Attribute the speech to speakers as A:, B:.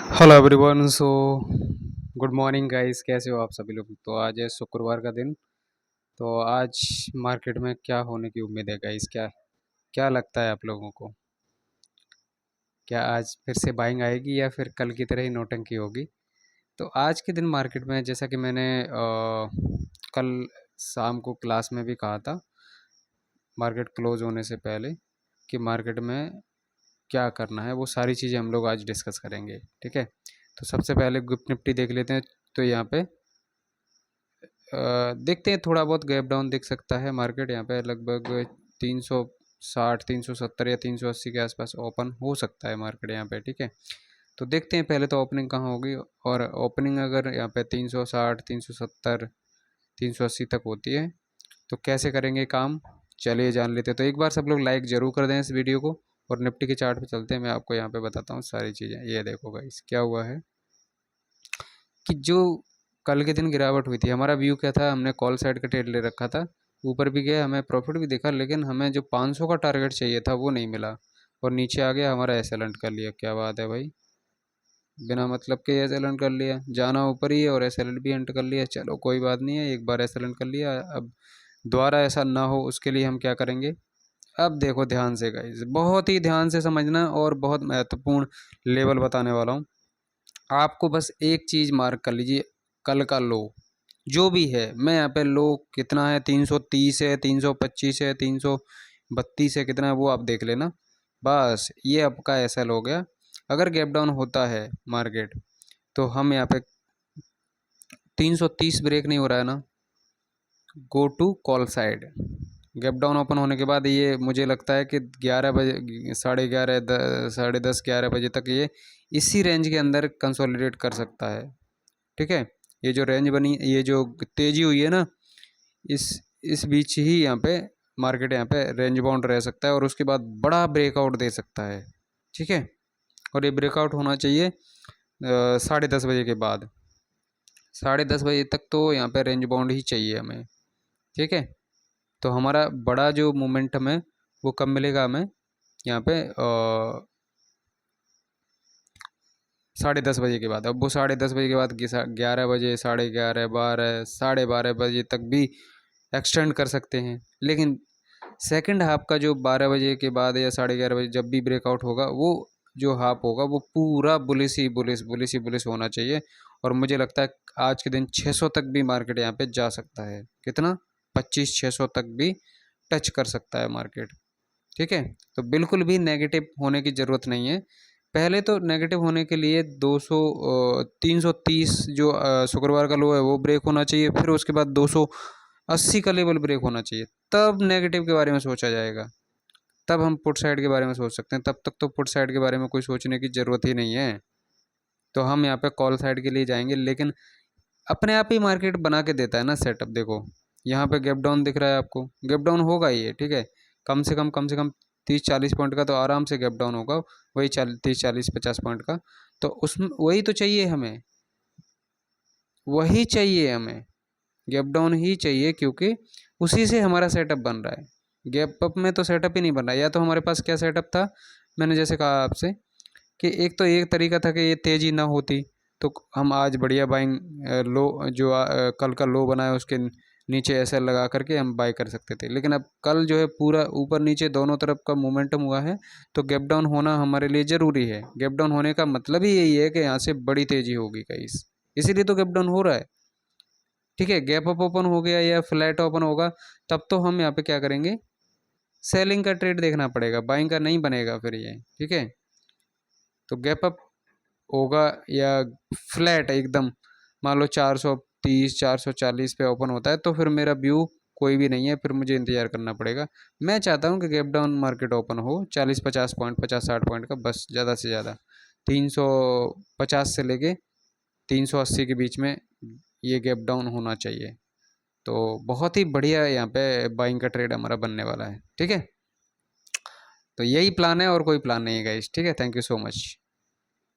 A: Hello everyone. Good morning guys, कैसे हो आप सभी लोग। तो आज है शुक्रवार का दिन। तो आज मार्केट में क्या होने की उम्मीद है गाइस, क्या क्या लगता है आप लोगों को। क्या आज फिर से बाइंग आएगी या फिर कल की तरह ही नौटंकी होगी। तो आज के दिन मार्केट में जैसा कि मैंने कल शाम को क्लास में भी कहा था, मार्केट क्लोज होने से पहले, कि मार्केट में क्या करना है वो सारी चीज़ें हम लोग आज डिस्कस करेंगे। ठीक है, तो सबसे पहले गिफ्ट निफ्टी देख लेते हैं। तो यहाँ पे देखते हैं, थोड़ा बहुत गैप डाउन दिख सकता है। मार्केट यहाँ पे लगभग 360 370 या 380 के आसपास ओपन हो सकता है मार्केट यहाँ पे। ठीक है, तो देखते हैं पहले तो ओपनिंग कहाँ होगी। और ओपनिंग अगर यहाँ पे 360 370 380 तक होती है तो कैसे करेंगे काम, चलिए जान लेते हैं। तो एक बार सब लोग लाइक ज़रूर कर दें इस वीडियो को। और निफ्टी के चार्ट पे चलते हैं, मैं आपको यहाँ पे बताता हूँ सारी चीज़ें। ये देखो गाइस, क्या हुआ है कि जो कल के दिन गिरावट हुई थी, हमारा व्यू क्या था, हमने कॉल साइड का ट्रेड ले रखा था। ऊपर भी गया, हमें प्रॉफिट भी दिखा, लेकिन हमें जो 500 का टारगेट चाहिए था वो नहीं मिला। और नीचे आ गया, हमारा एस एल कर लिया। क्या बात है भाई, बिना मतलब के एस एल कर लिया। जाना ऊपर ही है और एस एल भी एंटर कर लिया। चलो कोई बात नहीं है, एक बार एस एल कर लिया, अब दोबारा ऐसा ना हो उसके लिए हम क्या करेंगे। अब देखो ध्यान से गाइस, बहुत ही ध्यान से समझना और बहुत महत्वपूर्ण लेवल बताने वाला हूँ आपको। बस एक चीज़ मार्क कर लीजिए, कल का लो जो भी है, मैं यहाँ पे लो कितना है, 330 है, 325 है, 332 है, कितना है वो आप देख लेना। बस ये आपका एसएल हो गया। अगर गैप डाउन होता है मार्केट तो हम यहाँ पे 330 ब्रेक नहीं हो रहा है ना, go to call side. Gap down open होने के बाद ये मुझे लगता है कि 11 बजे, 11:30, 10:30, 11 बजे तक ये इसी रेंज के अंदर कंसोलिडेट कर सकता है। ठीक है, ये जो रेंज बनी, ये जो तेज़ी हुई है ना, इस इस बीच ही यहाँ पे मार्केट यहाँ पे रेंज बाउंड रह सकता है और उसके बाद बड़ा ब्रेकआउट दे सकता है। ठीक है, और ये ब्रेकआउट होना चाहिए 10:30 बजे के बाद। 10:30 बजे तक तो यहाँ पे रेंज बाउंड ही चाहिए हमें। ठीक है, तो हमारा बड़ा जो मोमेंटम है वो कब मिलेगा हमें, यहाँ पे 10:30 बजे के बाद। अब वो 10:30 बजे के बाद 11 बजे, 11:30, 12, 12:30 बजे तक भी एक्सटेंड कर सकते हैं। लेकिन सेकंड हाफ का जो 12 बजे के बाद या 11:30 बजे जब भी ब्रेकआउट होगा, वो जो हाफ होगा वो पूरा बुलिश ही बुलिश, बुलिश ही बुलिश होना चाहिए। और मुझे लगता है आज के दिन 600 तक भी मार्केट यहाँ पे जा सकता है। कितना, 2500 तक भी टच कर सकता है मार्केट। ठीक है, तो बिल्कुल भी नेगेटिव होने की ज़रूरत नहीं है। पहले तो नेगेटिव होने के लिए 330 जो शुक्रवार का लो है वो ब्रेक होना चाहिए, फिर उसके बाद 280 का लेवल ब्रेक होना चाहिए, तब नेगेटिव के बारे में सोचा जाएगा। तब हम पुट साइड के बारे में सोच सकते हैं, तब तक तो पुट साइड के बारे में कोई सोचने की ज़रूरत ही नहीं है। तो हम यहाँ पे कॉल साइड के लिए जाएंगे। लेकिन अपने आप ही मार्केट बना के देता है ना सेटअप। देखो यहाँ पे गैप डाउन दिख रहा है आपको, गैप डाउन होगा ये। ठीक है, कम से कम 30-40 पॉइंट का तो आराम से गैप डाउन होगा। वही 30-40-50 पॉइंट का, तो उसमें वही तो चाहिए हमें, वही चाहिए हमें, गैप डाउन ही चाहिए, क्योंकि उसी से हमारा सेटअप बन रहा है। गैप अप में तो सेटअप ही नहीं बन रहा है। या तो हमारे पास क्या सेटअप था, मैंने जैसे कहा आपसे कि एक तो एक तरीका था कि ये तेज़ी ना होती तो हम आज बढ़िया बाइंग, लो जो कल का लो बनाया उसके नीचे ऐसा लगा करके हम बाई कर सकते थे। लेकिन अब कल जो है पूरा ऊपर नीचे दोनों तरफ का मोमेंटम हुआ है, तो गैप डाउन होना हमारे लिए ज़रूरी है। गैप डाउन होने का मतलब ही यही है कि यहाँ से बड़ी तेज़ी होगी गाइस, इसीलिए तो गैप डाउन हो रहा है। ठीक है, गैप अप ओपन हो गया या फ्लैट ओपन होगा, तब तो हम यहाँ पे क्या करेंगे, सेलिंग का ट्रेड देखना पड़ेगा, बाइंग का नहीं बनेगा फिर ये। ठीक है, तो गैप अप होगा या फ्लैट एकदम, मान लो 430 440 पे ओपन होता है, तो फिर मेरा व्यू कोई भी नहीं है, फिर मुझे इंतज़ार करना पड़ेगा। मैं चाहता हूँ कि गैप डाउन मार्केट ओपन हो 40-50 पॉइंट, 50-60 पॉइंट का, बस ज़्यादा से ज़्यादा 350 से लेके 380 के बीच में ये गैप डाउन होना चाहिए। तो बहुत ही बढ़िया यहाँ पे बाइंग का ट्रेड हमारा बनने वाला है। ठीक है, तो यही प्लान है और कोई प्लान नहीं है गाइस। ठीक है, थैंक यू सो मच।